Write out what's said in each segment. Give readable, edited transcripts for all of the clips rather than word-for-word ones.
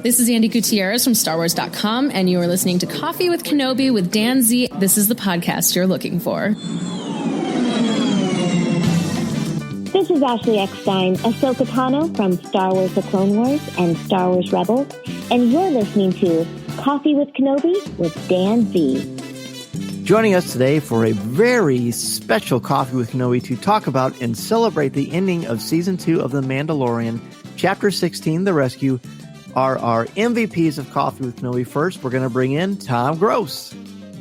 This is Andy Gutierrez from StarWars.com, and you are listening to Coffee with Kenobi with Dan Z. This is the podcast you're looking for. This is Ashley Eckstein, Ahsoka Tano from Star Wars The Clone Wars and Star Wars Rebels, and you're listening to Coffee with Kenobi with Dan Z. Joining us today for a very special Coffee with Kenobi to talk about and celebrate the ending of Season 2 of The Mandalorian, Chapter 16, The Rescue, are our MVPs of Coffee with Kenobi. First, we're going to bring in Tom Gross.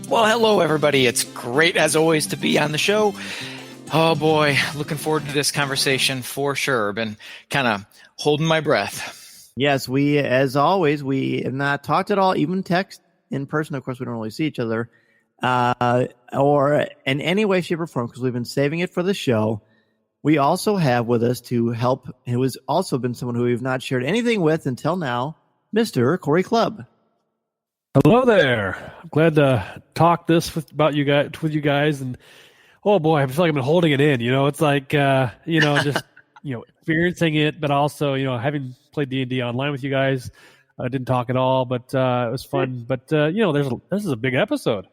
Well, hello, everybody. It's great, as always, to be on the show. Oh, boy. Looking forward to this conversation for sure. Been kind of holding my breath. Yes, we, as always, we have not talked at all, even text in person. Of course, we don't really see each other, or in any way, shape, or form, because we've been saving it for the show. We also have with us to help, who has also been someone who we've not shared anything with until now, Mr. Cory Clubb. Hello there. I'm glad to talk this with you guys. And oh boy, I feel like I've been holding it in. It's like just experiencing it, but also having played D&D online with you guys. I didn't talk at all, but it was fun. But this is a big episode.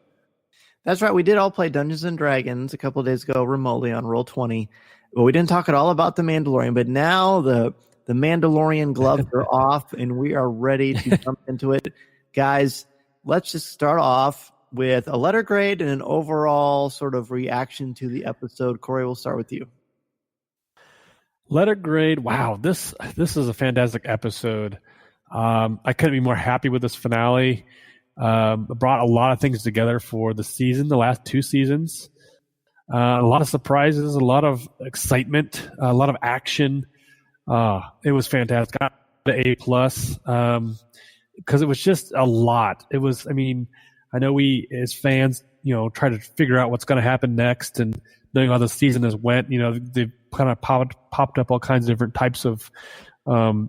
That's right. We did all play Dungeons and Dragons a couple of days ago remotely on Roll20. But we didn't talk at all about The Mandalorian. But now the Mandalorian gloves are off, and we are ready to jump into it. Guys, let's just start off with a letter grade and an overall sort of reaction to the episode. Cory, we'll start with you. Letter grade. Wow, this is a fantastic episode. I couldn't be more happy with this finale. It brought a lot of things together for the season, the last two seasons. A lot of surprises, a lot of excitement, a lot of action. It was fantastic. Got the A+, because it was just a lot. It was, I know we as fans, try to figure out what's going to happen next, and knowing how the season has went, they've kind of popped up all kinds of different types of,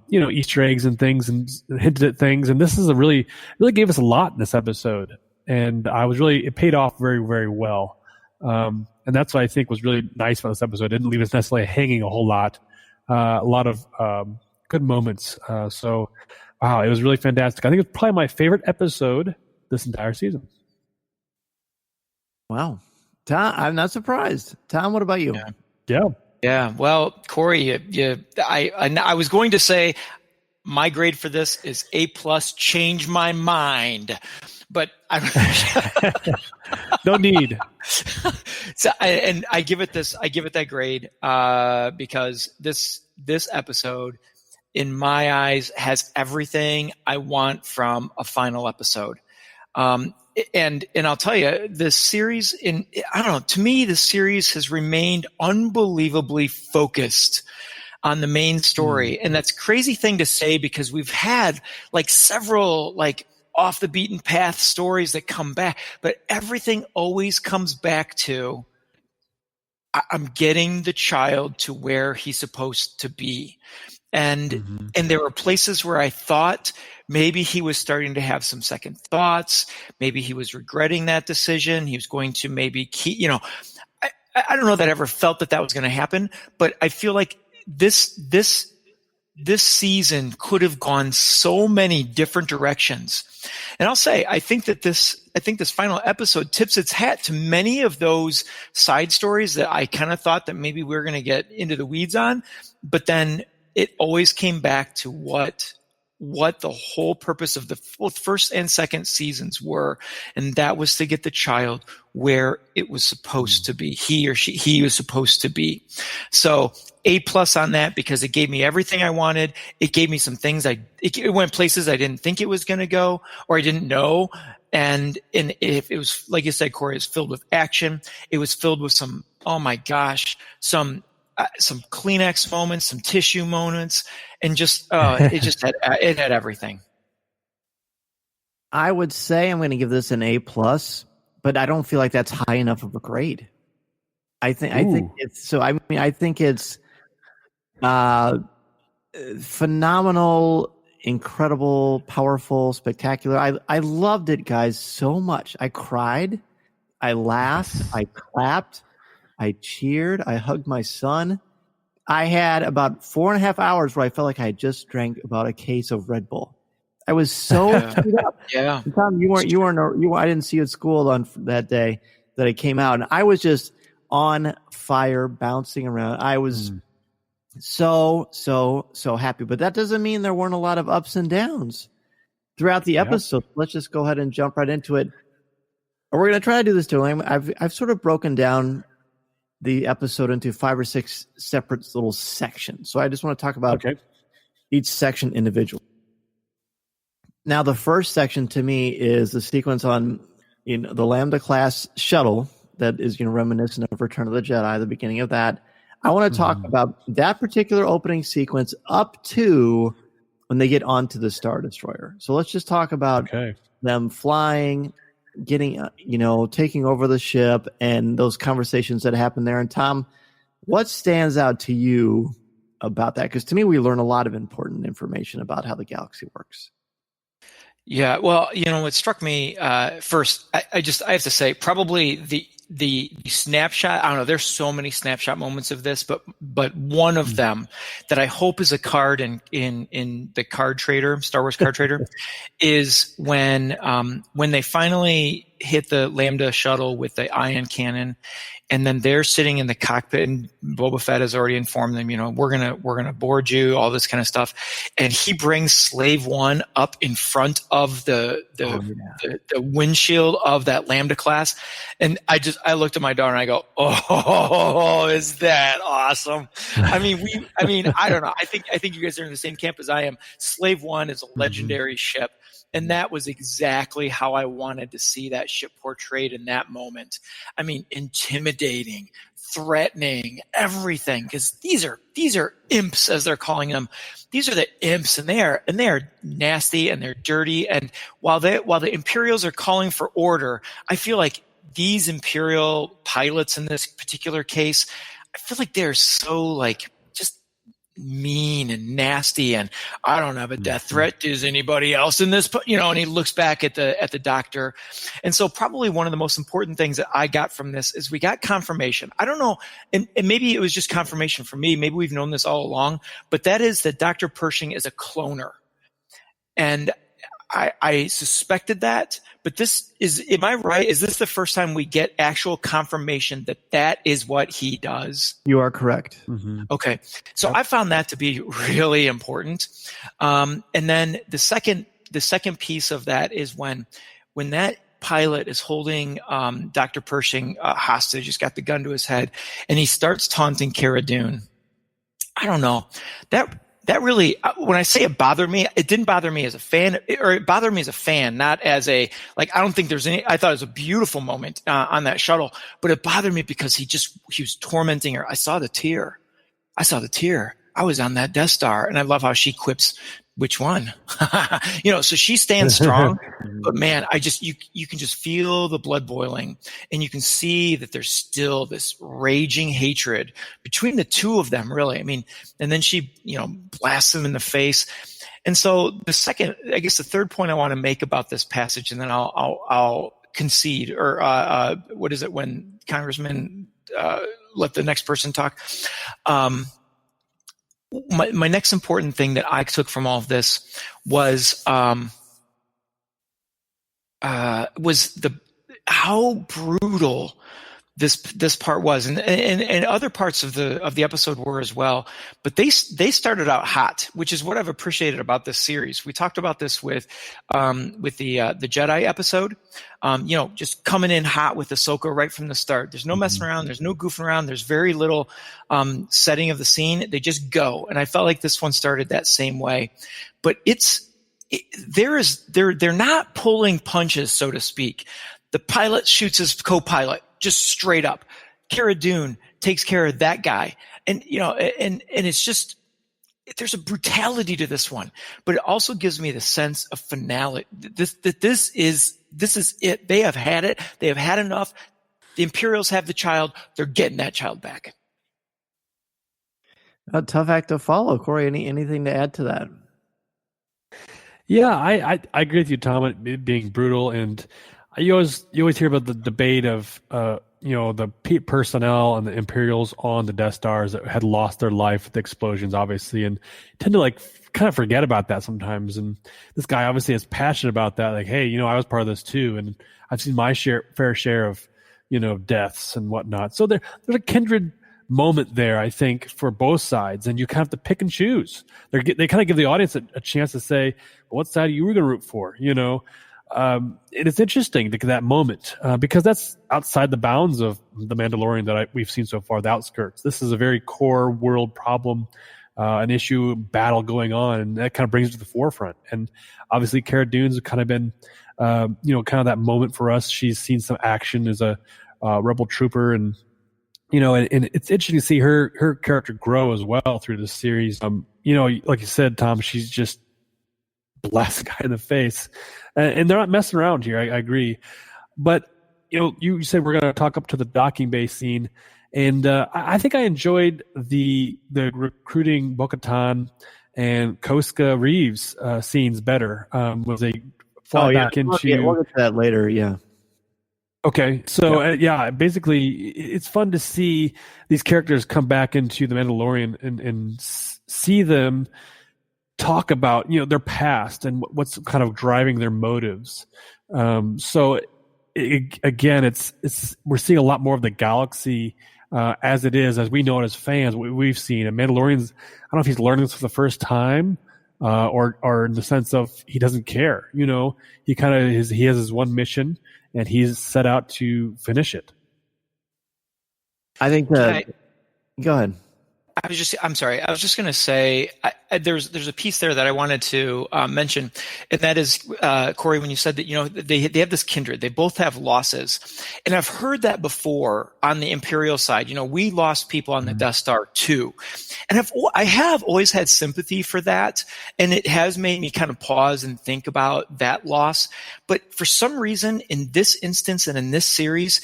Easter eggs and things, and hinted at things. And this is really gave us a lot in this episode. And it paid off very, very well. And that's what I think was really nice about this episode. It didn't leave us necessarily hanging a whole lot. A lot of good moments. So, wow, it was really fantastic. I think it's probably my favorite episode this entire season. Wow. Tom, I'm not surprised. Tom, what about you? Yeah. Well, Cory, I was going to say my grade for this is A+. Change my mind. But no need. I give it that grade because this episode, in my eyes, has everything I want from a final episode. And I'll tell you, the series to me, the series has remained unbelievably focused on the main story. And that's a crazy thing to say because we've had several off the beaten path stories that come back, but everything always comes back to I'm getting the child to where he's supposed to be. And there were places where I thought maybe he was starting to have some second thoughts. Maybe he was regretting that decision. He was going to maybe keep, I don't know that I ever felt that was going to happen, but I feel like this season could have gone so many different directions. And I'll say, I think this final episode tips its hat to many of those side stories that I kind of thought that maybe we were going to get into the weeds on, but then it always came back to what the whole purpose of the first and second seasons were. And that was to get the child where it was supposed to be. He was supposed to be. So A+ on that because it gave me everything I wanted. It gave me some things it went places I didn't think it was going to go or I didn't know. And if it was, like you said, Cory, it was filled with action. It was filled with some Kleenex moments, some tissue moments, and it had everything. I would say I'm going to give this an A+, but I don't feel like that's high enough of a grade. I think it's phenomenal, incredible, powerful, spectacular. I loved it, guys, so much. I cried, I laughed, I clapped, I cheered, I hugged my son. I had about 4.5 hours where I felt like I had just drank about a case of Red Bull. I was so chewed up. Yeah. And Tom, I didn't see you at school on that day that it came out, and I was just on fire, bouncing around. I was so happy, but that doesn't mean there weren't a lot of ups and downs throughout the episode. Let's just go ahead and jump right into it. We're going to try to do this too. I've sort of broken down the episode into 5 or 6 separate little sections. So I just want to talk about each section individually. Now, the first section to me is the sequence on the Lambda class shuttle that is reminiscent of Return of the Jedi, the beginning of that. I want to talk about that particular opening sequence up to when they get onto the Star Destroyer. So let's just talk about them flying, getting, taking over the ship, and those conversations that happen there. And Tom, what stands out to you about that? Because to me, we learn a lot of important information about how the galaxy works. Yeah, well, what struck me first, I have to say, probably the snapshot. I don't know. There's so many snapshot moments of this, but one of them that I hope is a card in the card trader, Star Wars card trader, is when they finally hit the Lambda shuttle with the ion cannon, and then they're sitting in the cockpit, and Boba Fett has already informed them, we're gonna board you, all this kind of stuff, and he brings Slave One up in front of the windshield of that Lambda class, and I looked at my daughter and I go, oh, is that awesome? I mean, I don't know. I think you guys are in the same camp as I am. Slave One is a legendary ship. And that was exactly how I wanted to see that ship portrayed in that moment. I mean, intimidating, threatening, everything. Because these are imps, as they're calling them. These are the imps, and they are nasty and they're dirty. And while the Imperials are calling for order, I feel like these Imperial pilots in this particular case, I feel like they're so just mean and nasty, and I don't have a death threat. Does anybody else in this? And he looks back at the doctor. And so probably one of the most important things that I got from this is we got confirmation. I don't know, and maybe it was just confirmation for me. Maybe we've known this all along, but that is that Dr. Pershing is a cloner. And I suspected that, but am I right? Is this the first time we get actual confirmation that is what he does? You are correct. Okay. So I found that to be really important. And then the second piece of that is when that pilot is holding Dr. Pershing hostage, he's got the gun to his head, and he starts taunting Cara Dune. I don't know. That really, when I say it bothered me, it didn't bother me as a fan, or it bothered me as a fan, not as I don't think there's any, I thought it was a beautiful moment on that shuttle, but it bothered me because he was tormenting her. I saw the tear. I was on that Death Star, and I love how she quips, which one? So she stands strong, but man, you can just feel the blood boiling, and you can see that there's still this raging hatred between the two of them, really. I mean, and then she, blasts him in the face. And so the third point I want to make about this passage, and then I'll concede, or what is it when congressmen let the next person talk? My next important thing that I took from all of this was how brutal this part was, and other parts of the episode were as well. But they started out hot, which is what I've appreciated about this series. We talked about this with the Jedi episode. Just coming in hot with Ahsoka right from the start. There's no messing around. There's no goofing around. There's very little setting of the scene. They just go. And I felt like this one started that same way. But they're not pulling punches, so to speak. The pilot shoots his co-pilot just straight up. Cara Dune takes care of that guy. And, and it's just, there's a brutality to this one, but it also gives me the sense of finality. This is it. They have had it. They have had enough. The Imperials have the child. They're getting that child back. A tough act to follow. Cory, anything to add to that? Yeah, I agree with you, Tom, it being brutal. And you always hear about the debate of the personnel and the Imperials on the Death Stars that had lost their life with the explosions, obviously, and tend to kind of forget about that sometimes. And this guy obviously is passionate about that. Like, hey, I was part of this too, and I've seen my fair share of deaths and whatnot. So there's a kindred moment there, I think, for both sides, and you kind of have to pick and choose. They kind of give the audience a chance to say, well, what side are you going to root for? And it's interesting that moment because that's outside the bounds of the Mandalorian that we've seen so far, the outskirts. This is a very core world problem, an issue, battle going on, and that kind of brings it to the forefront. And obviously, Cara Dune's kind of been, kind of that moment for us. She's seen some action as a rebel trooper, and and it's interesting to see her character grow as well through this series. Like you said, Tom, she's just blast the guy in the face, and they're not messing around here. I agree, but you said we're going to talk up to the docking bay scene, and I think I enjoyed the recruiting Bo-Katan and Koska Reeves scenes better. Was they fought back into? We'll get to that later. Yeah. Okay, so basically, it's fun to see these characters come back into the Mandalorian and see them talk about their past and what's kind of driving their motives. So again, it's we're seeing a lot more of the galaxy as it is, as we know it as fans. We've seen and Mandalorian's. I don't know if he's learning this for the first time, or in the sense of he doesn't care. He kind of he has his one mission, and he's set out to finish it. I think go ahead. I'm sorry. I was just going to say there's a piece there that I wanted to mention, and that is, Cory, when you said that they have this kindred, they both have losses, and I've heard that before on the Imperial side. We lost people on the Death Star too, and I have always had sympathy for that, and it has made me kind of pause and think about that loss. But for some reason, in this instance and in this series,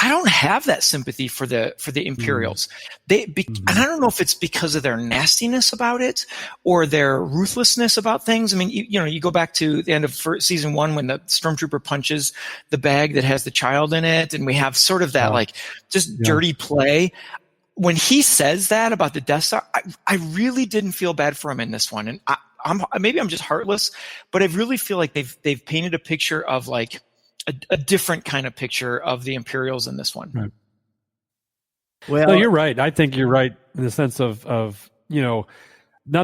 I don't have that sympathy for the Imperials. And I don't know if it's because of their nastiness about it or their ruthlessness about things. I mean, you go back to the end of season 1 when the Stormtrooper punches the bag that has the child in it, and we have sort of that dirty play. When he says that about the Death Star, I really didn't feel bad for him in this one, and maybe I'm just heartless, but I really feel like they've painted a picture of a different kind of picture of the Imperials in this one. Right. Well, no, you're right. I think you're right in the sense of not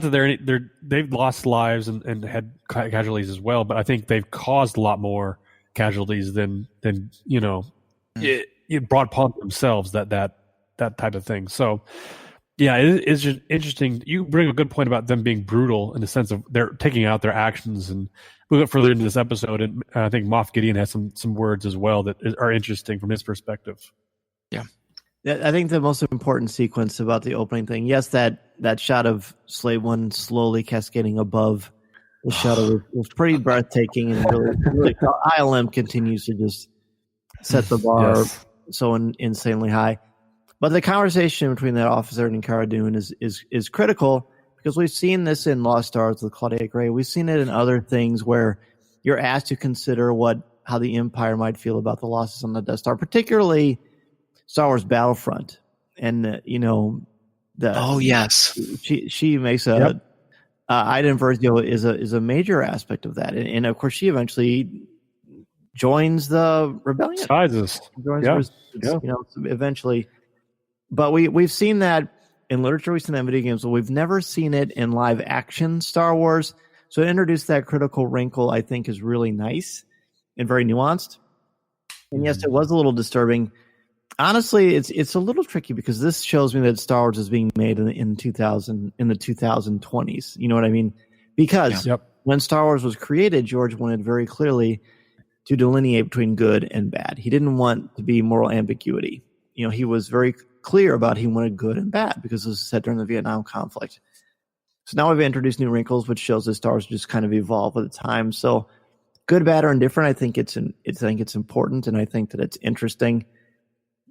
that they've lost lives and had casualties as well, but I think they've caused a lot more casualties than it brought upon themselves that type of thing. So yeah, it's just interesting. You bring a good point about them being brutal in the sense of they're taking out their actions, and we'll get further into this episode, and I think Moff Gideon has some words as well that are interesting from his perspective. Yeah. I think the most important sequence about the opening thing, yes, that shot of Slave One slowly cascading above the shuttle was pretty breathtaking, and really ILM continues to just set the bar so insanely high. But the conversation between that officer and Cara Dune is critical, because we've seen this in Lost Stars with Claudia Gray. We've seen it in other things where you're asked to consider how the Empire might feel about the losses on the Death Star, particularly Star Wars Battlefront. And she makes Iden Versio is a major aspect of that, and of course she eventually joins the rebellion. Eventually. But we've seen that in literature, we've seen that in video games, but we've never seen it in live action Star Wars. So to introduce that critical wrinkle, I think, is really nice and very nuanced. And yes, it was a little disturbing. Honestly, it's a little tricky, because this shows me that Star Wars is being made in the 2020s. You know what I mean? Because when Star Wars was created, George wanted very clearly to delineate between good and bad. He didn't want to be moral ambiguity. He was very clear about he wanted good and bad, because it was set during the Vietnam conflict. So now we've introduced new wrinkles, which shows that Star Wars just kind of evolved with the time. So good, bad, or indifferent, I think it's important, and I think that it's interesting.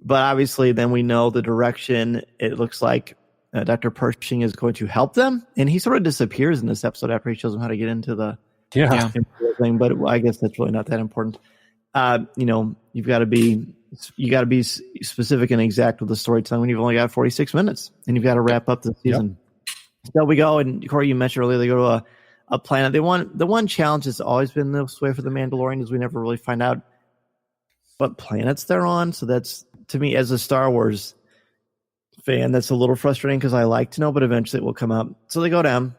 But obviously, then we know the direction. It looks like Dr. Pershing is going to help them, and he sort of disappears in this episode after he shows them how to get into the thing. But I guess that's really not that important. you've got to be specific and exact with the storytelling when you've only got 46 minutes and you've got to wrap up the season. So we go, and Cory, you mentioned earlier, they go to a planet. The one challenge has always been this way for the Mandalorian is we never really find out what planets they're on. So that's, to me, as a Star Wars fan, that's a little frustrating because I like to know, but eventually it will come up. So they go down.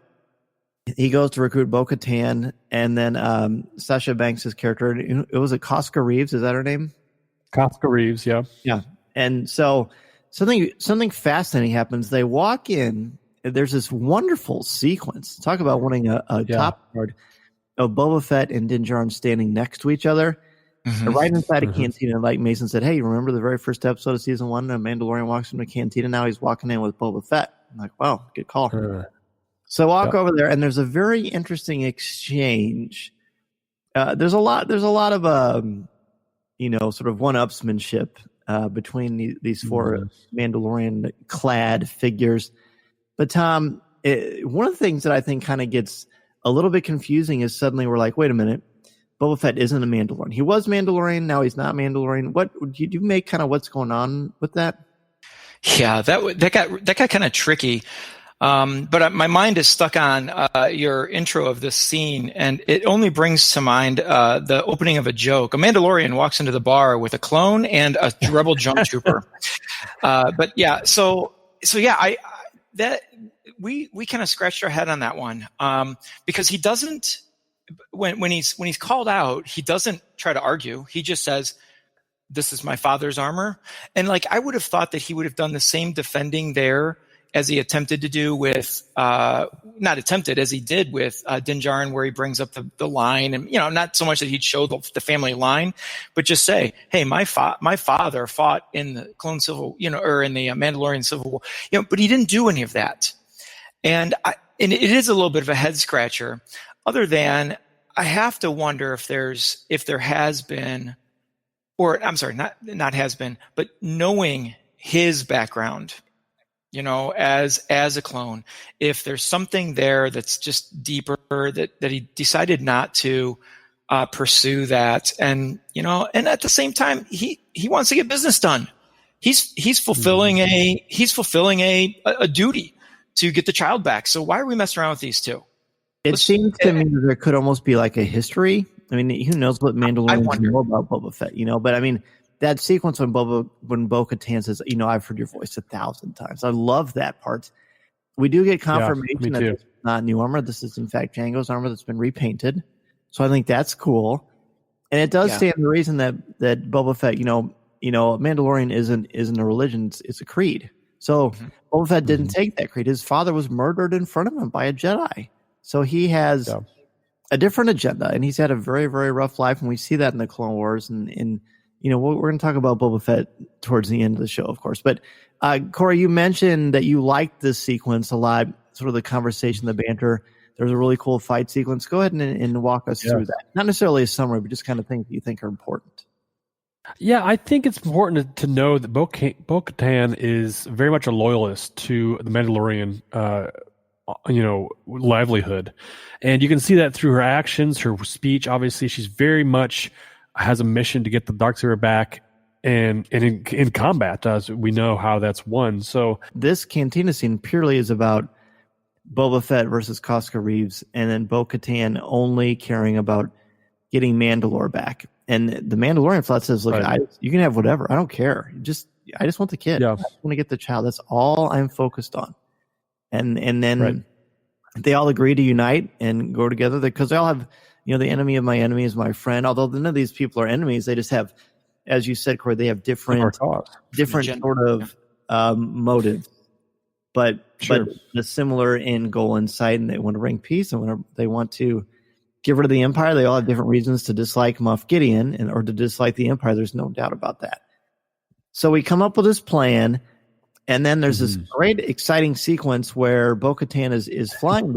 He goes to recruit Bo-Katan, and then Sasha Banks' character, it was Casca Reeves, is that her name? Casca Reeves, yeah. Yeah. And so something fascinating happens. They walk in, and there's this wonderful sequence. Talk about wanting a top card of Boba Fett and Din Djarin standing next to each other. Right inside a cantina, like Mason said, hey, remember the very first episode of season 1? A Mandalorian walks into a cantina. Now he's walking in with Boba Fett. I'm like, wow, good call. So I walk over there, and there's a very interesting exchange. There's a lot of sort of one-upsmanship between these four Mandalorian-clad figures. But Tom, one of the things that I think kind of gets a little bit confusing is suddenly we're like, wait a minute, Boba Fett isn't a Mandalorian. He was Mandalorian, now he's not Mandalorian. What do you make kind of what's going on with that? Yeah, that got kind of tricky. But my mind is stuck on your intro of this scene, and it only brings to mind the opening of a joke. A Mandalorian walks into the bar with a clone and a rebel jump trooper. But yeah, so yeah, we kind of scratched our head on that one because he doesn't when he's called out, he doesn't try to argue. He just says, "This is my father's armor," and like I would have thought that he would have done the same defending there as he attempted to do with, not attempted, as he did with Din Djarin, where he brings up the line, and not so much that he'd show the family line, but just say, "Hey, my father fought in the Clone Civil, or in the Mandalorian Civil War," but he didn't do any of that, and it is a little bit of a head scratcher. Other than I have to wonder if there has been, or I'm sorry, not has been, but knowing his background. As a clone, if there's something there that's just deeper that he decided not to pursue that, and at the same time he wants to get business done. He's fulfilling a duty to get the child back. So why are we messing around with these two? It seems to me that there could almost be like a history. I mean, who knows what Mandalorians know about Boba Fett, But I mean, that sequence when Bo-Katan says, I've heard your voice 1,000 times. I love that part. We do get confirmation that this is not new armor. This is, in fact, Jango's armor that's been repainted. So I think that's cool. And it does stand the reason that Boba Fett, Mandalorian isn't a religion, it's a creed. So Boba Fett didn't take that creed. His father was murdered in front of him by a Jedi. So he has a different agenda, and he's had a very, very rough life, and we see that in the Clone Wars. And we're going to talk about Boba Fett towards the end of the show, of course. But Cory, you mentioned that you liked this sequence a lot, sort of the conversation, the banter. There's a really cool fight sequence. Go ahead and walk us through that. Not necessarily a summary, but just kind of things that you think are important. Yeah, I think it's important to know that Bo-Katan is very much a loyalist to the Mandalorian livelihood. And you can see that through her actions, her speech. Obviously, she's very much has a mission to get the Darktrooper back, and in combat, as we know how that's won. So this cantina scene purely is about Boba Fett versus Casca Reeves, and then Bo-Katan only caring about getting Mandalore back. And the Mandalorian flat says, "Look, you can have whatever. I don't care. I just want the kid. I just want to get the child. That's all I'm focused on." And then they all agree to unite and go together because they all have, the enemy of my enemy is my friend. Although none of these people are enemies, they just have, as you said, Cory, they have different sort of motives, but the similar end goal in sight, and they want to bring peace, and they want to get rid of the Empire. They all have different reasons to dislike Moff Gideon or to dislike the Empire. There's no doubt about that. So we come up with this plan. And then there's this great, exciting sequence where Bo-Katan is flying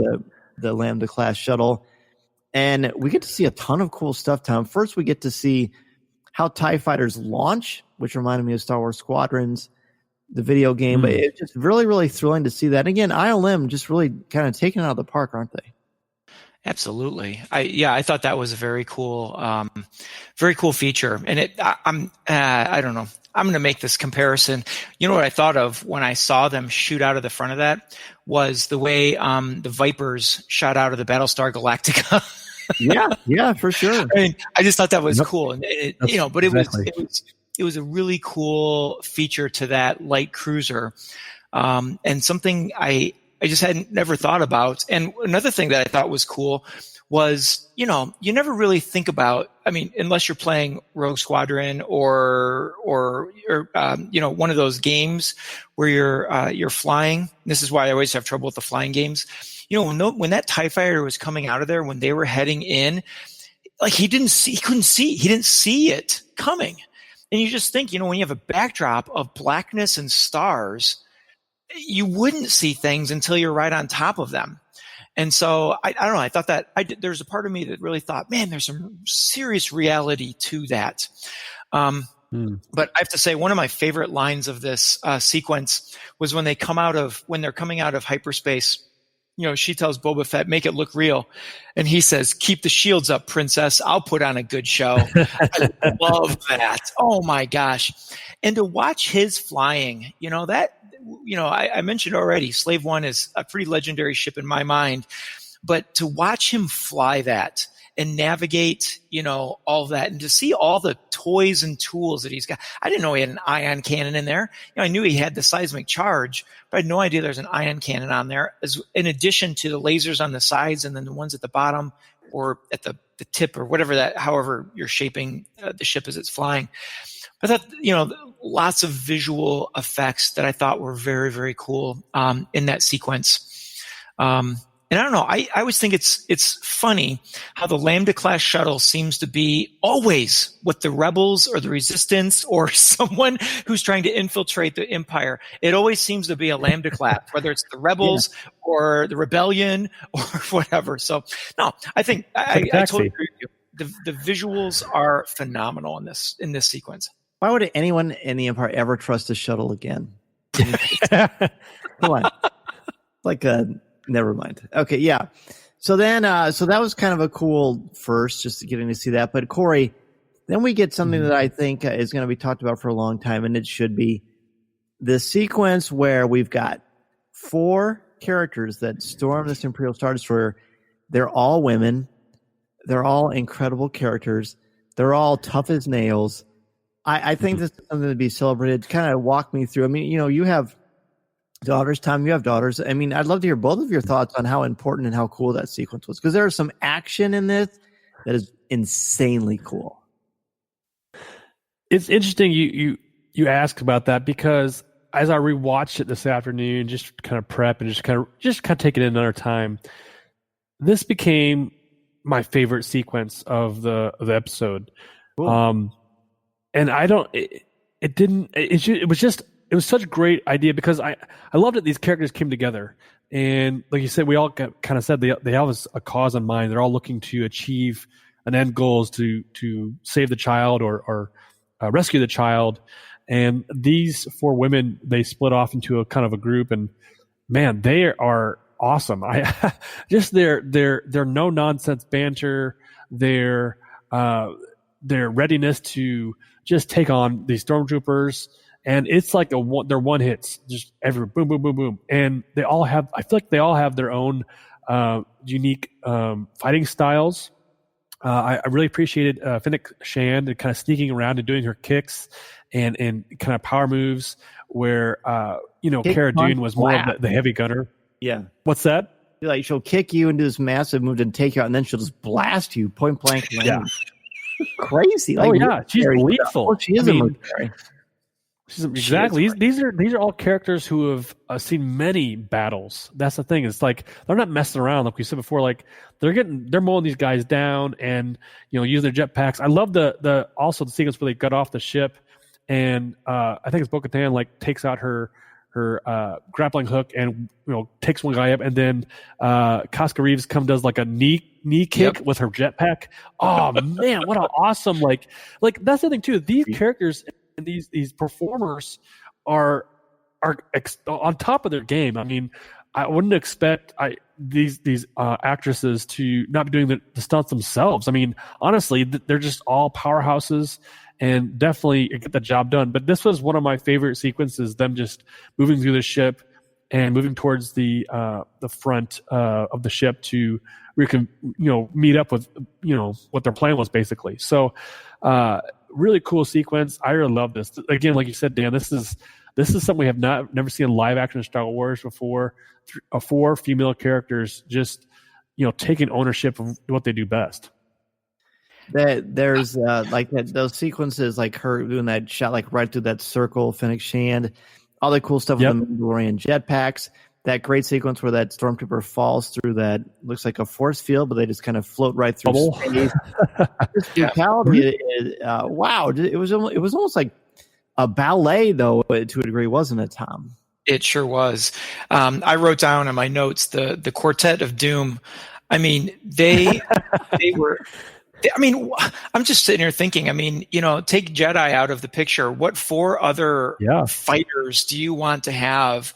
the Lambda-class shuttle, and we get to see a ton of cool stuff, Tom. First, we get to see how TIE fighters launch, which reminded me of Star Wars Squadrons, the video game. But it's just really, really thrilling to see that. Again, ILM just really kind of taken it out of the park, aren't they? Absolutely. I thought that was a very cool feature. And I don't know. I'm going to make this comparison. You know what I thought of when I saw them shoot out of the front of that was the way the Vipers shot out of the Battlestar Galactica. Yeah, for sure. I mean, I just thought that was Yep. cool, and Exactly. it was a really cool feature to that light cruiser, and something I just hadn't never thought about. And another thing that I thought was cool was, you never really think about, I mean, unless you're playing Rogue Squadron or one of those games where you're flying. This is why I always have trouble with the flying games. When that TIE fighter was coming out of there, when they were heading in, like he didn't see it coming. And you just think, when you have a backdrop of blackness and stars, you wouldn't see things until you're right on top of them. And so I don't know. I thought that there's a part of me that really thought, man, there's some serious reality to that. But I have to say, one of my favorite lines of this sequence was when they're coming out of hyperspace. She tells Boba Fett, make it look real. And he says, keep the shields up, princess. I'll put on a good show. I love that. Oh my gosh. And to watch his flying, I mentioned already, Slave One is a pretty legendary ship in my mind, but to watch him fly that and navigate, all that, and to see all the toys and tools that he's got. I didn't know he had an ion cannon in there. I knew he had the seismic charge, but I had no idea there's an ion cannon on there, in addition to the lasers on the sides and then the ones at the bottom or at the tip or however you're shaping the ship as it's flying. I thought, lots of visual effects that I thought were very, very cool in that sequence. And I don't know, I always think it's funny how the Lambda class shuttle seems to be always with the rebels or the resistance or someone who's trying to infiltrate the Empire. It always seems to be a Lambda class, whether it's the rebels or the rebellion or whatever. So no, I think I totally agree with you. The visuals are phenomenal in this sequence. Why would anyone in the Empire ever trust a shuttle again? Come on. Never mind. Okay, yeah. So then, so that was kind of a cool first, just getting to see that. But Cory, then we get something that I think is going to be talked about for a long time, and it should be the sequence where we've got 4 characters that storm this Imperial Star Destroyer. They're all women. They're all incredible characters. They're all tough as nails. I think this is something to be celebrated. Kind of walk me through. I mean, you have daughters, Tom, you have daughters. I mean, I'd love to hear both of your thoughts on how important and how cool that sequence was, because there is some action in this that is insanely cool. It's interesting you ask about that, because as I rewatched it this afternoon, just kind of prep and just kind of take it in another time, this became my favorite sequence of the episode. Cool. And it was such a great idea, because I loved that these characters came together, and like you said, we all kind of said they have a cause in mind. They're all looking to achieve an end goal, is to save the child or rescue the child. And these 4 women, they split off into a kind of a group, and man, they are awesome. Just their no nonsense banter, their readiness to just take on these stormtroopers. And it's like they're one hits, just every boom, boom, boom, boom. And I feel like they all have their own unique fighting styles. I really appreciated Fennec Shand kind of sneaking around and doing her kicks and kind of power moves, where Cara Dune was more of the heavy gunner. Yeah. What's that? Like, she'll kick you and do this massive move and take you out, and then she'll just blast you point blank. Yeah. Crazy. Like, she's lethal. She is a military. Exactly. These are all characters who have seen many battles. That's the thing. It's like they're not messing around, like we said before. Like they're mowing these guys down and use their jetpacks. I love the sequence where they got off the ship, and I think it's Bo-Katan takes out her grappling hook and takes one guy up, and then Casca Reeves does like a knee kick with her jetpack. Oh man, what an awesome like that's the thing too. These characters and these performers are on top of their game. I mean, I wouldn't expect these actresses to not be doing the stunts themselves. I mean, honestly, they're just all powerhouses and definitely get the job done. But this was one of my favorite sequences, them just moving through the ship and moving towards the front of the ship to meet up with what their plan was basically. So really cool sequence. I really love this. Again, like you said, Dan, this is something we have never seen in live action Star Wars before. 4 female characters just taking ownership of what they do best. There's like those sequences, like her doing that shot, like right through that circle, Fennec Shand, all the cool stuff with the Mandalorian jetpacks. That great sequence where that stormtrooper falls through that looks like a force field, but they just kind of float right through space. This brutality, wow! It was almost like a ballet, though, to a degree, wasn't it, Tom? It sure was. I wrote down in my notes the Quartet of Doom. I mean, they were. I mean, I'm just sitting here thinking, I mean, take Jedi out of the picture. What 4 other fighters do you want to have,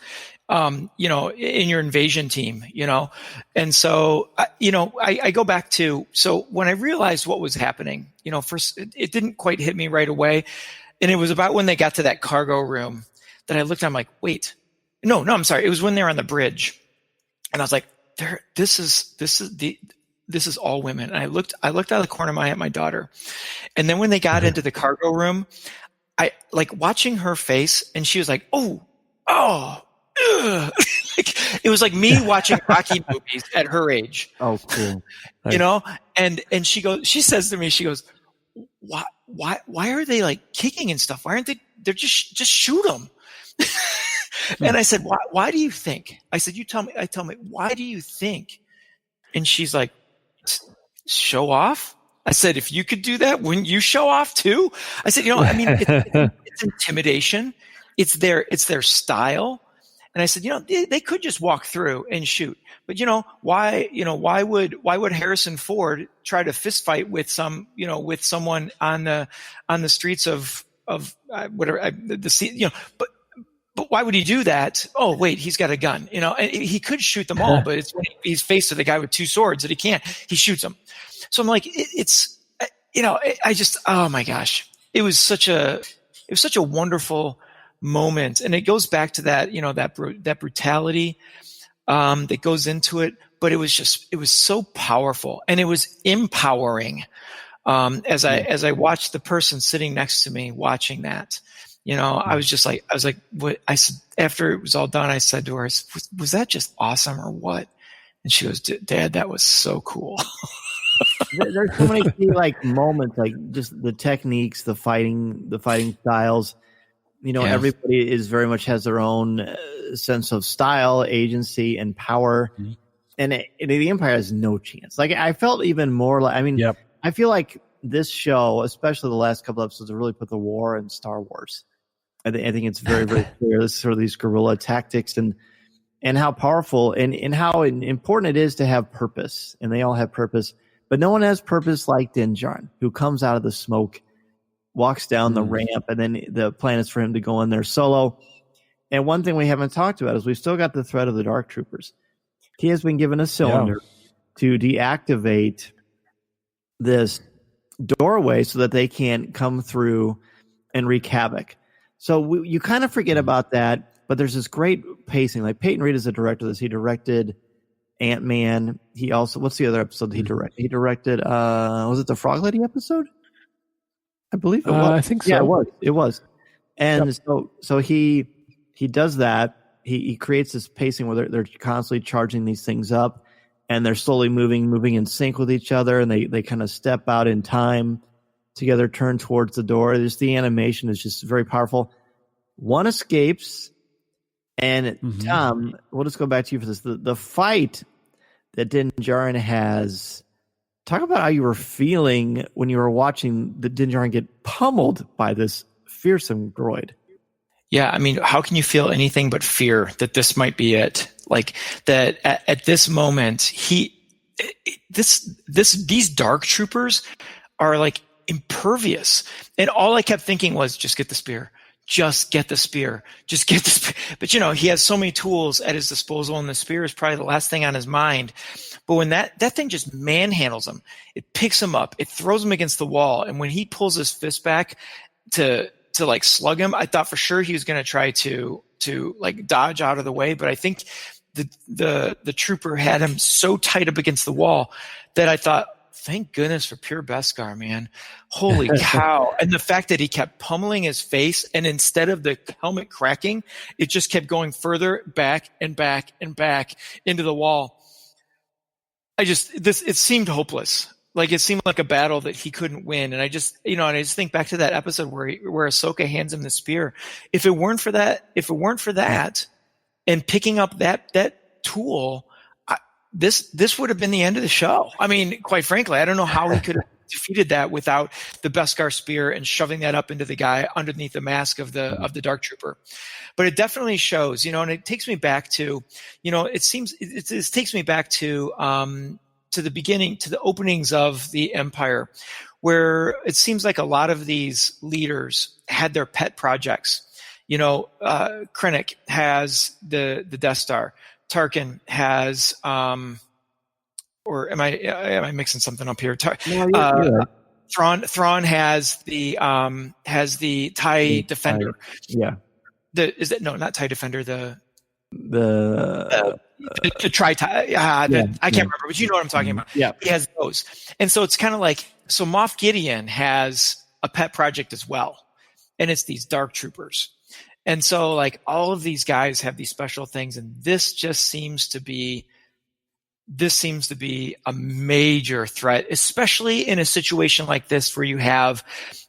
in your invasion team, And so, I go back to, so when I realized what was happening, first, it didn't quite hit me right away. And it was about when they got to that cargo room that I looked, I'm like, wait, no, I'm sorry. It was when they were on the bridge. And I was like, this is all women. And I looked out of the corner of my eye at my daughter. And then when they got into the cargo room, I like watching her face, and she was like, oh, ugh. It was like me watching Rocky movies at her age. Oh, cool. And she says to me, she goes, why are they like kicking and stuff? Why aren't they're just shoot them. And I said, why do you think? I said, you tell me, why do you think? And she's like, show off? I said, if you could do that, wouldn't you show off too? I said, I mean, it's intimidation. It's their style. And I said, they could just walk through and shoot. But why would Harrison Ford try to fist fight with someone on the streets of whatever the sea, but why would he do that? Oh, wait, he's got a gun, and he could shoot them all, but it's when he's faced with a guy with 2 swords that he can't, he shoots them. So I'm like, I just, oh my gosh, it was such a wonderful moment. And it goes back to that, that brutality, that goes into it, but it was so powerful, and it was empowering. As I watched the person sitting next to me watching that, I was like, what I said after it was all done, I said to her, was that just awesome or what? And she goes, Dad, that was so cool. There's so many key moments, like just the techniques, the fighting styles. Everybody is very much has their own sense of style, agency, and power. Mm-hmm. And the Empire has no chance. Like, I felt even more I feel like this show, especially the last couple episodes, have really put the war in Star Wars. I think it's very, very clear. This sort of these guerrilla tactics and how powerful and how important it is to have purpose. And they all have purpose, but no one has purpose like Din Djarin, who comes out of the smoke, walks down the ramp, and then the plan is for him to go in there solo. And one thing we haven't talked about is we've still got the threat of the Darktroopers. He has been given a cylinder to deactivate this doorway so that they can't come through and wreak havoc. So you kind of forget about that, but there's this great pacing. Like, Peyton Reed is the director of this. He directed Ant-Man. He also, what's the other episode that he directed? He directed, was it the Frog Lady episode? I believe it was. I think so. Yeah, it was. And so he does that. He creates this pacing where they're constantly charging these things up, and they're slowly moving in sync with each other, and they kind of step out in time together, turn towards the door. Just the animation is just very powerful. One escapes, and Tom, we'll just go back to you for this. The fight that Din Djarin has. Talk about how you were feeling when you were watching the Din Djarin get pummeled by this fearsome droid. Yeah, I mean, how can you feel anything but fear that this might be it? Like that at this moment, these dark troopers are like impervious. And all I kept thinking was, just get the spear. just get the spear. Just get the spear. But, he has so many tools at his disposal, and the spear is probably the last thing on his mind. But when that thing just manhandles him, it picks him up, it throws him against the wall. And when he pulls his fist back to like slug him, I thought for sure he was going to try to like dodge out of the way. But I think the trooper had him so tight up against the wall that I thought, thank goodness for pure Beskar, man. Holy cow. And the fact that he kept pummeling his face, and instead of the helmet cracking, it just kept going further back and back and back into the wall. It seemed hopeless. Like, it seemed like a battle that he couldn't win. And I just think back to that episode where Ahsoka hands him the spear. If it weren't for that and picking up that tool, this would have been the end of the show. I mean, quite frankly, I don't know how he could have defeated that without the Beskar spear and shoving that up into the guy underneath the mask of the Darktrooper. But it definitely shows, and it takes me back to, it takes me back to the beginning, to the openings of the Empire, where it seems like a lot of these leaders had their pet projects. Krennic has the Death Star. Tarkin has, or am I mixing something up here? Right. Thrawn has the TIE Defender. Yeah. Not TIE Defender, the Tri-TIE. I can't remember, but you know what I'm talking about. Yeah. He has those. And so it's kind of like, so Moff Gideon has a pet project as well. And it's these Darktroopers. And so, like, all of these guys have these special things, and this seems to be a major threat, especially in a situation like this where you have,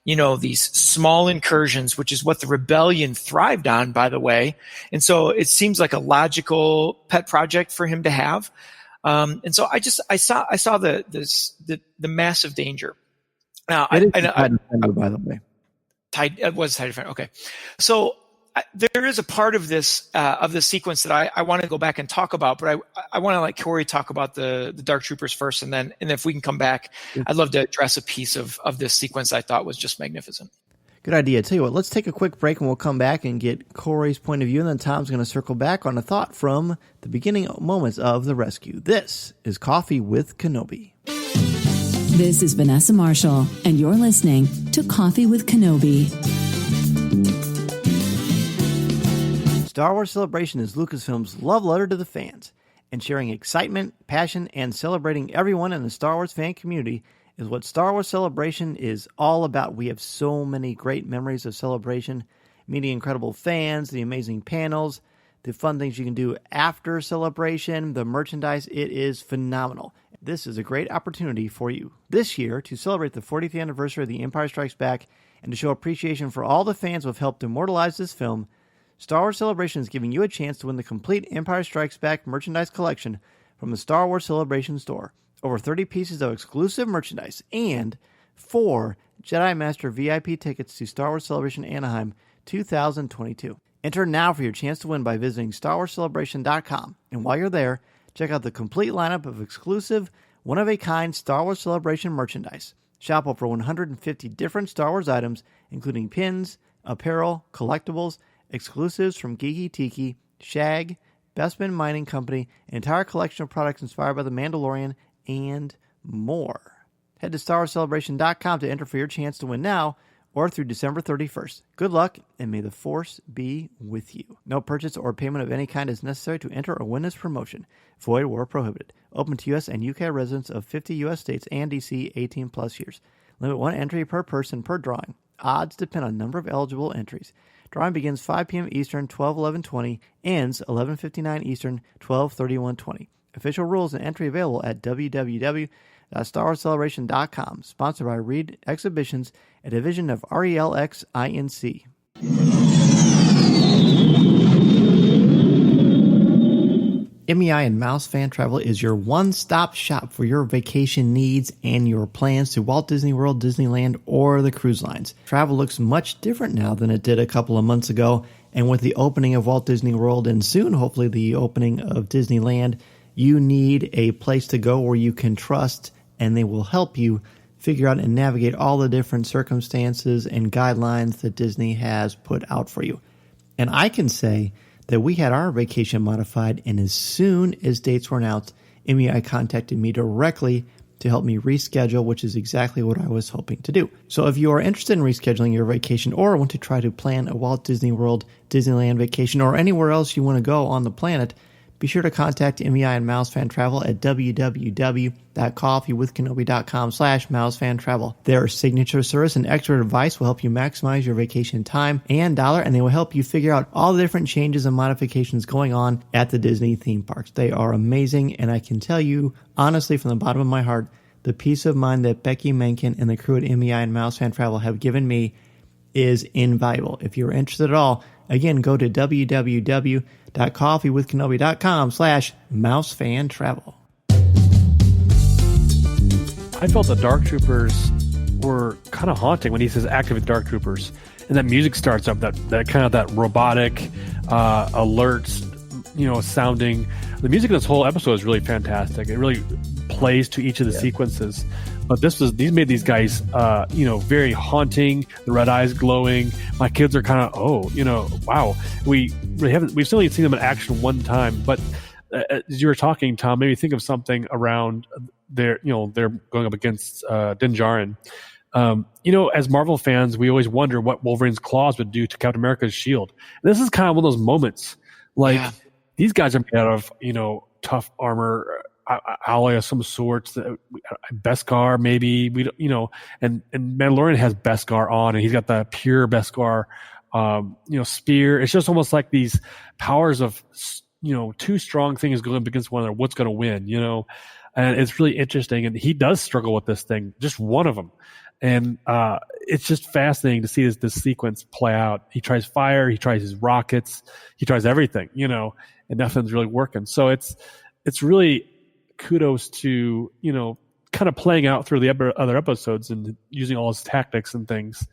these small incursions, which is what the rebellion thrived on, by the way. And so it seems like a logical pet project for him to have. And so I saw the massive danger. Now, by the way, it was TIE Defender. Okay, so. There is a part of this sequence that I want to go back and talk about, but I want to let Cory talk about the Darktroopers first, and if we can come back, I'd love to address a piece of this sequence I thought was just magnificent. Good idea. Tell you what, let's take a quick break, and we'll come back and get Cory's point of view, and then Tom's going to circle back on a thought from the beginning moments of the rescue. This is Coffee with Kenobi. This is Vanessa Marshall, and you're listening to Coffee with Kenobi. Star Wars Celebration is Lucasfilm's love letter to the fans, and sharing excitement, passion, and celebrating everyone in the Star Wars fan community is what Star Wars Celebration is all about. We have so many great memories of Celebration, meeting incredible fans, the amazing panels, the fun things you can do after Celebration, the merchandise. It is phenomenal. This is a great opportunity for you this year to celebrate the 40th anniversary of The Empire Strikes Back and to show appreciation for all the fans who have helped immortalize this film. Star Wars Celebration is giving you a chance to win the complete Empire Strikes Back merchandise collection from the Star Wars Celebration store. Over 30 pieces of exclusive merchandise and 4 Jedi Master VIP tickets to Star Wars Celebration Anaheim 2022. Enter now for your chance to win by visiting StarWarsCelebration.com. And while you're there, check out the complete lineup of exclusive, one-of-a-kind Star Wars Celebration merchandise. Shop over 150 different Star Wars items, including pins, apparel, collectibles, exclusives from Geeky Tiki, Shag, Bestman Mining Company, an entire collection of products inspired by The Mandalorian, and more. Head to StarWarsCelebration.com to enter for your chance to win now or through December 31st. Good luck, and may the Force be with you. No purchase or payment of any kind is necessary to enter or win this promotion. Void where prohibited. Open to U.S. and U.K. residents of 50 U.S. states and D.C. 18 plus years. Limit 1 entry per person per drawing. Odds depend on number of eligible entries. Drawing begins 5 p.m. Eastern, 12/11/20, ends 11:59 Eastern, 12/31/20. Official rules and entry available at www.starwarscelebration.com. Sponsored by Reed Exhibitions, a division of RELX Inc. MEI and Mouse Fan Travel is your one-stop shop for your vacation needs and your plans to Walt Disney World, Disneyland, or the cruise lines. Travel looks much different now than it did a couple of months ago, and with the opening of Walt Disney World and soon, hopefully, the opening of Disneyland, you need a place to go where you can trust, and they will help you figure out and navigate all the different circumstances and guidelines that Disney has put out for you. And I can say that we had our vacation modified, and as soon as dates were announced, MEI contacted me directly to help me reschedule, which is exactly what I was hoping to do. So if you are interested in rescheduling your vacation or want to try to plan a Walt Disney World, Disneyland vacation, or anywhere else you want to go on the planet, be sure to contact MEI and Mousefan Travel at www.coffeewithkenobi.com/mousefan-travel. Their signature service and expert advice will help you maximize your vacation time and dollar, and they will help you figure out all the different changes and modifications going on at the Disney theme parks. They are amazing, and I can tell you, honestly, from the bottom of my heart, the peace of mind that Becky Menken and the crew at MEI and Mousefan Travel have given me is invaluable. If you're interested at all, again, go to www.coffeewithkenobi.com/mousefan-travel. I felt the Dark Troopers were kind of haunting when he says activate Dark Troopers. And that music starts up, that kind of that robotic, alert, sounding. The music of this whole episode is really fantastic. It really plays to each of the sequences. But these made these guys, very haunting. The red eyes glowing. My kids are kind of, wow. We've only seen them in action one time. But as you were talking, Tom, made me think of something around they're going up against Din Djarin. As Marvel fans, we always wonder what Wolverine's claws would do to Captain America's shield. And this is kind of one of those moments, these guys are made out of, tough armor, alloy of some sorts, Beskar maybe, and Mandalorian has Beskar on, and he's got the pure Beskar, spear. It's just almost like these powers of, two strong things going up against one another. What's going to win, And it's really interesting. And he does struggle with this thing, just one of them. And it's just fascinating to see this sequence play out. He tries fire, he tries his rockets, he tries everything, and nothing's really working. So it's really kudos to, kind of playing out through the other episodes and using all his tactics and things.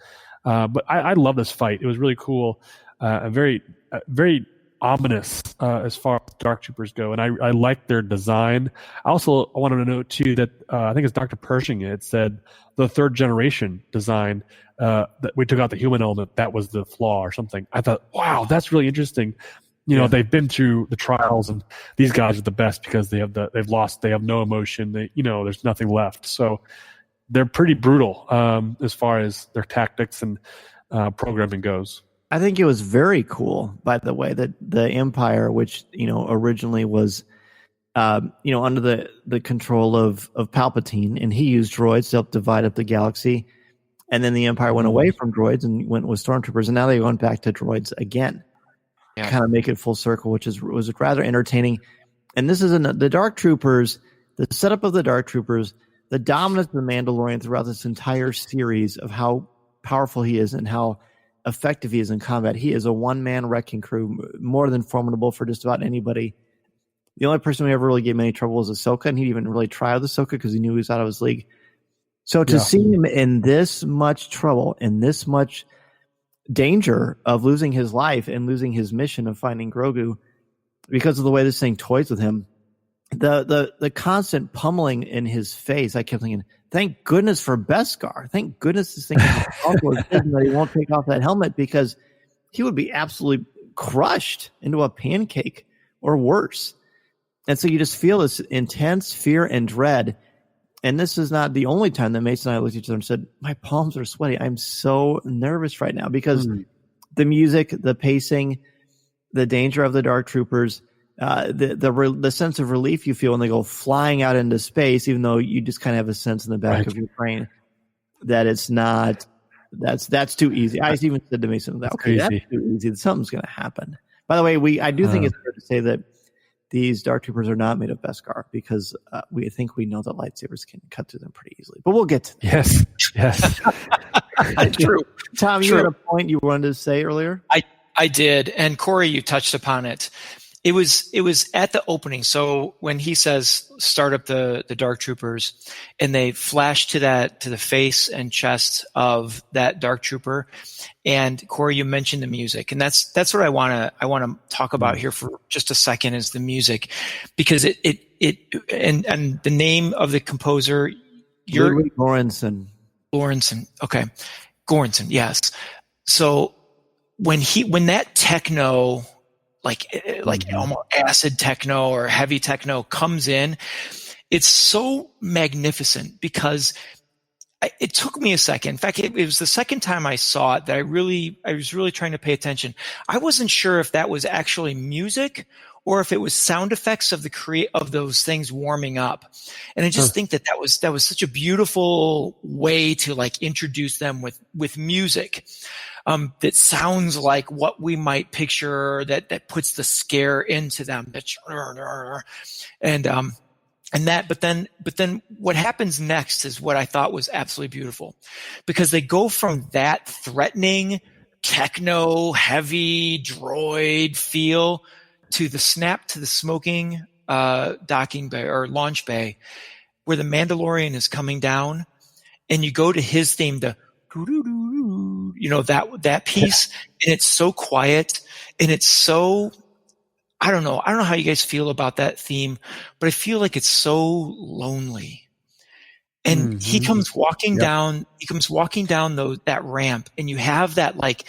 But I love this fight. It was really cool and very, very ominous as far as Dark Troopers go. And I like their design. I also wanted to note, too, that I think it's Dr. Pershing had said the third generation design, that we took out the human element, that was the flaw or something. I thought, wow, that's really interesting. They've been through the trials, and these guys are the best because they have no emotion. There's nothing left. So they're pretty brutal as far as their tactics and programming goes. I think it was very cool, by the way, that the Empire, which originally was under the control of Palpatine, and he used droids to help divide up the galaxy, and then the Empire went away from droids and went with stormtroopers, and now they went back to droids again. Kind of make it full circle, which was rather entertaining. And this is the Dark Troopers, the setup of the Dark Troopers, the dominance of the Mandalorian throughout this entire series of how powerful he is and how effective he is in combat. He is a one-man wrecking crew, more than formidable for just about anybody. The only person who ever really gave him any trouble was Ahsoka, and he didn't even really try with Ahsoka because he knew he was out of his league. So to see him in this much trouble, in this much danger of losing his life and losing his mission of finding Grogu because of the way this thing toys with him, the constant pummeling in his face, I kept thinking, thank goodness for Beskar. Thank goodness this thing that he won't take off that helmet, because he would be absolutely crushed into a pancake or worse. And so you just feel this intense fear and dread. And this is not the only time that Mason and I looked at each other and said, my palms are sweaty. I'm so nervous right now, because the music, the pacing, the danger of the Dark Troopers, the sense of relief you feel when they go flying out into space, even though you just kind of have a sense in the back of your brain that it's not, that's too easy. I even said to Mason, okay, that's too easy. Something's going to happen. By the way, I do think it's fair to say that these Dark Troopers are not made of Beskar, because we know that lightsabers can cut through them pretty easily. But we'll get to that. Yes. True. Tom, you had a point you wanted to say earlier? I did. And Cory, you touched upon it. It was at the opening. So when he says start up the Dark Troopers, and they flash to the face and chest of that Dark Trooper, and Cory, you mentioned the music, and that's what I want to talk about here for just a second, is the music, because it and the name of the composer, Ludwig Göransson. Okay. Göransson, yes. So when that techno, like almost acid techno or heavy techno comes in, it's so magnificent because it took me a second. In fact, it was the second time I saw it that I was really trying to pay attention. I wasn't sure if that was actually music or if it was sound effects of of those things warming up. And I just think that was such a beautiful way to like introduce them with music. That sounds like what we might picture that puts the scare into them. But then what happens next is what I thought was absolutely beautiful, because they go from that threatening techno heavy droid feel to the snap to the smoking docking bay or launch bay where the Mandalorian is coming down, and you go to his theme, the that piece, and it's so quiet and it's so, I don't know how you guys feel about that theme, but I feel like it's so lonely. And he comes walking down that ramp, and you have that like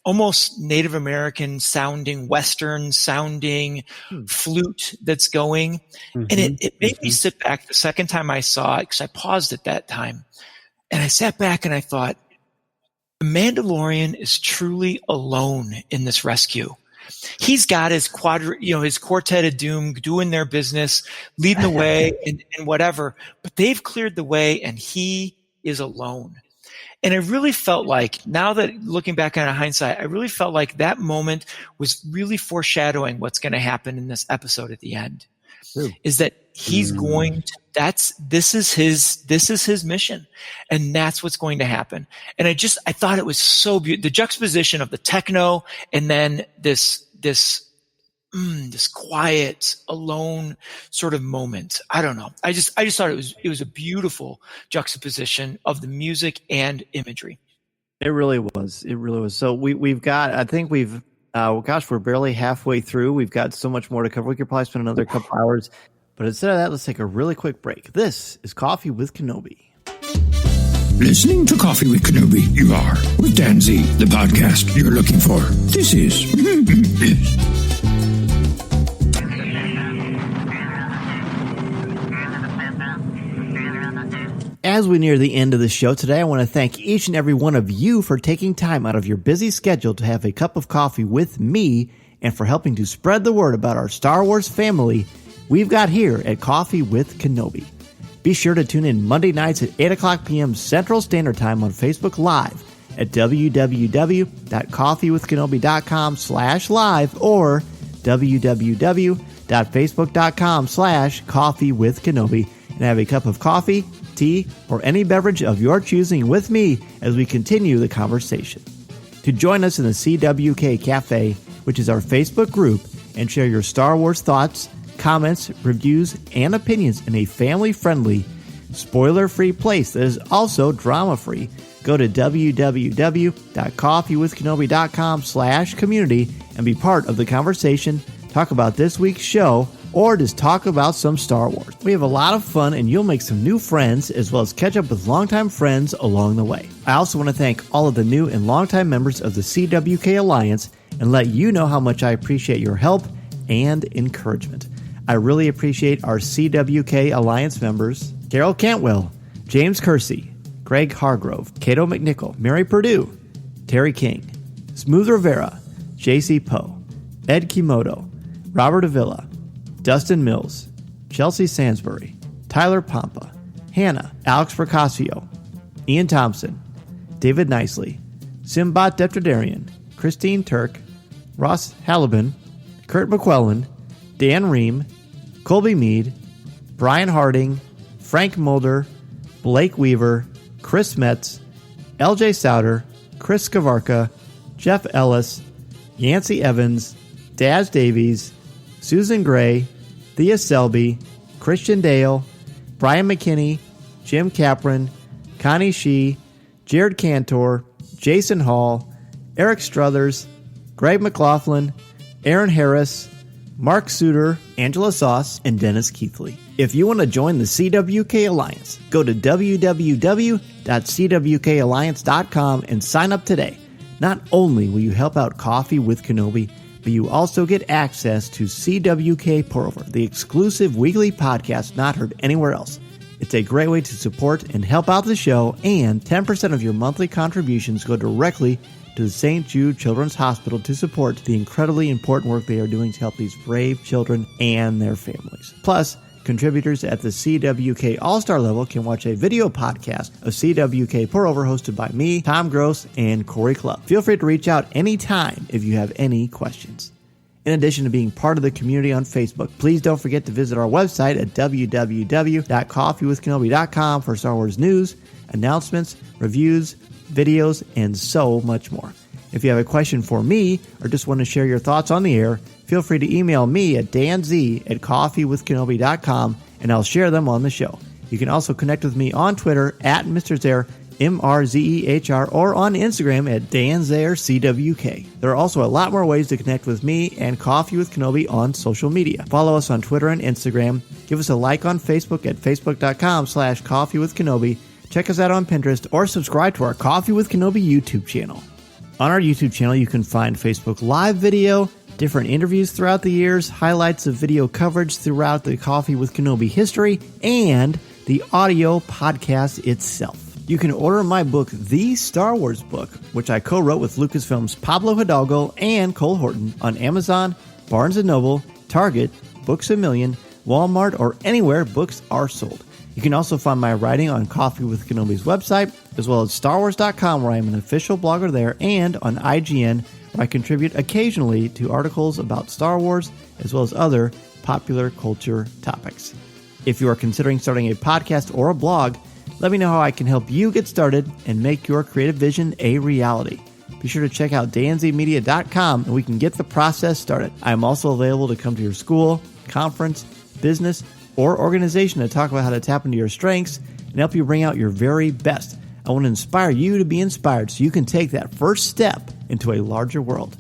almost Native American sounding, Western sounding flute that's going. And it made me sit back the second time I saw it, because I paused at that time. And I sat back and I thought, the Mandalorian is truly alone in this rescue. He's got his his quartet of doom doing their business, leading the way and whatever, but they've cleared the way and he is alone. And I really felt like, now that looking back on hindsight, I really felt like that moment was really foreshadowing what's going to happen in this episode at the end. Is that he's going to, this is his mission, and that's what's going to happen. And I thought it was so beautiful, the juxtaposition of the techno and then this quiet, alone sort of moment. I don't know. I just thought it was a beautiful juxtaposition of the music and imagery. It really was. It really was. So we've got, I think we've, we're barely halfway through. We've got so much more to cover. We could probably spend another couple hours, but instead of that, let's take a really quick break. This is Coffee with Kenobi. Listening to Coffee with Kenobi, you are, with Dan Z, the podcast you're looking for. This is... As we near the end of the show today, I want to thank each and every one of you for taking time out of your busy schedule to have a cup of coffee with me, and for helping to spread the word about our Star Wars family we've got here at Coffee with Kenobi. Be sure to tune in Monday nights at 8 o'clock p.m. Central Standard Time on Facebook Live at www.coffeewithkenobi.com/live or www.facebook.com/coffeewithkenobi, and have a cup of coffee, tea, or any beverage of your choosing with me as we continue the conversation. To join us in the CWK Cafe, which is our Facebook group, and share your Star Wars thoughts, comments, reviews, and opinions in a family-friendly, spoiler-free place that is also drama-free, go to www.coffeewithkenobi.com/community and be part of the conversation, talk about this week's show, or just talk about some Star Wars. We have a lot of fun, and you'll make some new friends, as well as catch up with longtime friends along the way. I also want to thank all of the new and longtime members of the CWK Alliance and let you know how much I appreciate your help and encouragement. I really appreciate our CWK Alliance members: Carol Cantwell, James Kersey, Greg Hargrove, Cato McNichol, Mary Purdue, Terry King, Smooth Rivera, J.C. Poe, Ed Kimoto, Robert Avila, Dustin Mills, Chelsea Sansbury, Tyler Pompa, Hannah, Alex Procasio, Ian Thompson, David Nicely, Simbot Deptadarian, Christine Turk, Ross Halliban, Kurt McQuellan, Dan Ream, Colby Mead, Brian Harding, Frank Mulder, Blake Weaver, Chris Metz, LJ Souter, Chris Skavarka, Jeff Ellis, Yancey Evans, Daz Davies, Susan Gray, Thea Selby, Christian Dale, Brian McKinney, Jim Capron, Connie Shee, Jared Cantor, Jason Hall, Eric Struthers, Greg McLaughlin, Aaron Harris, Mark Suter, Angela Sauce, and Dennis Keithley. If you want to join the CWK Alliance, go to www.cwkalliance.com and sign up today. Not only will you help out Coffee with Kenobi, but you also get access to CWK Pour-Over, the exclusive weekly podcast not heard anywhere else. It's a great way to support and help out the show, and 10% of your monthly contributions go directly to the St. Jude Children's Hospital to support the incredibly important work they are doing to help these brave children and their families. Plus, contributors at the CWK All-Star level can watch a video podcast of CWK Pour-Over hosted by me, Tom Gross, and Cory Clubb. Feel free to reach out anytime if you have any questions. In addition to being part of the community on Facebook, please don't forget to visit our website at www.coffeewithkenobi.com for Star Wars news, announcements, reviews, videos, and so much more. If you have a question for me or just want to share your thoughts on the air, feel free to email me at danz@coffeewithkenobi.com and I'll share them on the show. You can also connect with me on Twitter at Mr. Zaire, MRZEHR, or on Instagram at DanZairCWK. There are also a lot more ways to connect with me and Coffee with Kenobi on social media. Follow us on Twitter and Instagram. Give us a like on Facebook at facebook.com/coffeewithkenobi. Check us out on Pinterest or subscribe to our Coffee with Kenobi YouTube channel. On our YouTube channel, you can find Facebook Live video, different interviews throughout the years, highlights of video coverage throughout the Coffee with Kenobi history, and the audio podcast itself. You can order my book, The Star Wars Book, which I co-wrote with Lucasfilm's Pablo Hidalgo and Cole Horton, on Amazon, Barnes & Noble, Target, Books A Million, Walmart, or anywhere books are sold. You can also find my writing on Coffee with Kenobi's website, as well as StarWars.com, where I am an official blogger there, and on IGN, where I contribute occasionally to articles about Star Wars, as well as other popular culture topics. If you are considering starting a podcast or a blog, let me know how I can help you get started and make your creative vision a reality. Be sure to check out danzmedia.com and we can get the process started. I am also available to come to your school, conference, business, or organization to talk about how to tap into your strengths and help you bring out your very best. I want to inspire you to be inspired so you can take that first step into a larger world.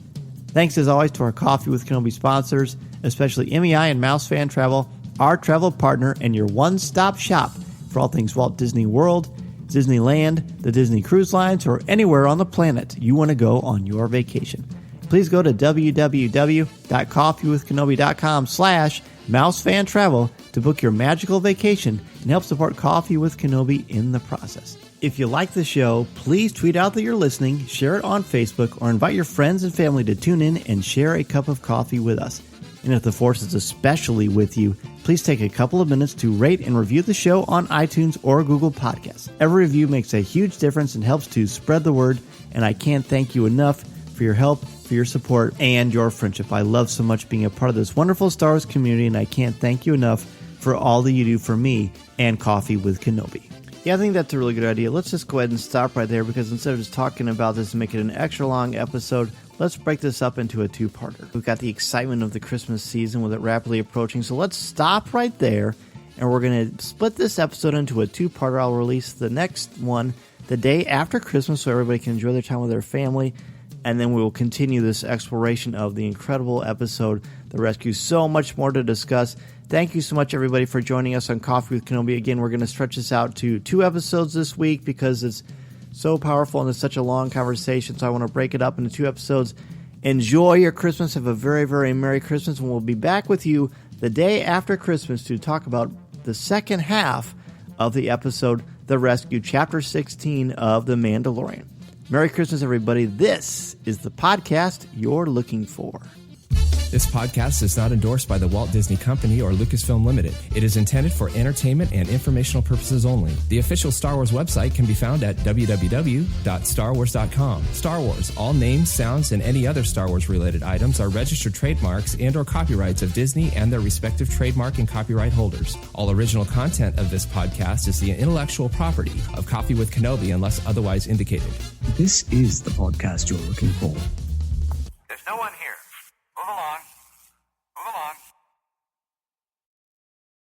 Thanks as always to our Coffee with Kenobi sponsors, especially MEI and Mouse Fan Travel, our travel partner and your one-stop shop for all things Walt Disney World, Disneyland, the Disney Cruise Lines, or anywhere on the planet you want to go on your vacation. Please go to www.coffeewithkenobi.com/mousefantravel to book your magical vacation and help support Coffee with Kenobi in the process. If you like the show, please tweet out that you're listening, share it on Facebook, or invite your friends and family to tune in and share a cup of coffee with us. And if the Force is especially with you, please take a couple of minutes to rate and review the show on iTunes or Google Podcasts. Every review makes a huge difference and helps to spread the word, and I can't thank you enough for your help, for your support, and your friendship. I love so much being a part of this wonderful Star Wars community, and I can't thank you enough for all that you do for me and Coffee with Kenobi. Yeah, I think that's a really good idea. Let's just go ahead and stop right there, because instead of just talking about this and make it an extra long episode, let's break this up into a two-parter. We've got the excitement of the Christmas season with it rapidly approaching, so let's stop right there, and we're going to split this episode into a two-parter. I'll release the next one the day after Christmas so everybody can enjoy their time with their family, and then we will continue this exploration of the incredible episode, The Rescue. So much more to discuss. Thank you so much, everybody, for joining us on Coffee with Kenobi. Again, we're going to stretch this out to 2 episodes this week because it's so powerful and it's such a long conversation, so I want to break it up into 2 episodes. Enjoy your Christmas. Have a very, very Merry Christmas, and we'll be back with you the day after Christmas to talk about the second half of the episode, The Rescue, Chapter 16 of The Mandalorian. Merry Christmas, everybody. This is the podcast you're looking for. This podcast is not endorsed by the Walt Disney Company or Lucasfilm Limited. It is intended for entertainment and informational purposes only. The official Star Wars website can be found at www.starwars.com. Star Wars, all names, sounds, and any other Star Wars-related items are registered trademarks and or copyrights of Disney and their respective trademark and copyright holders. All original content of this podcast is the intellectual property of Coffee with Kenobi unless otherwise indicated. This is the podcast you're looking for. There's no one here. Move along. Move along.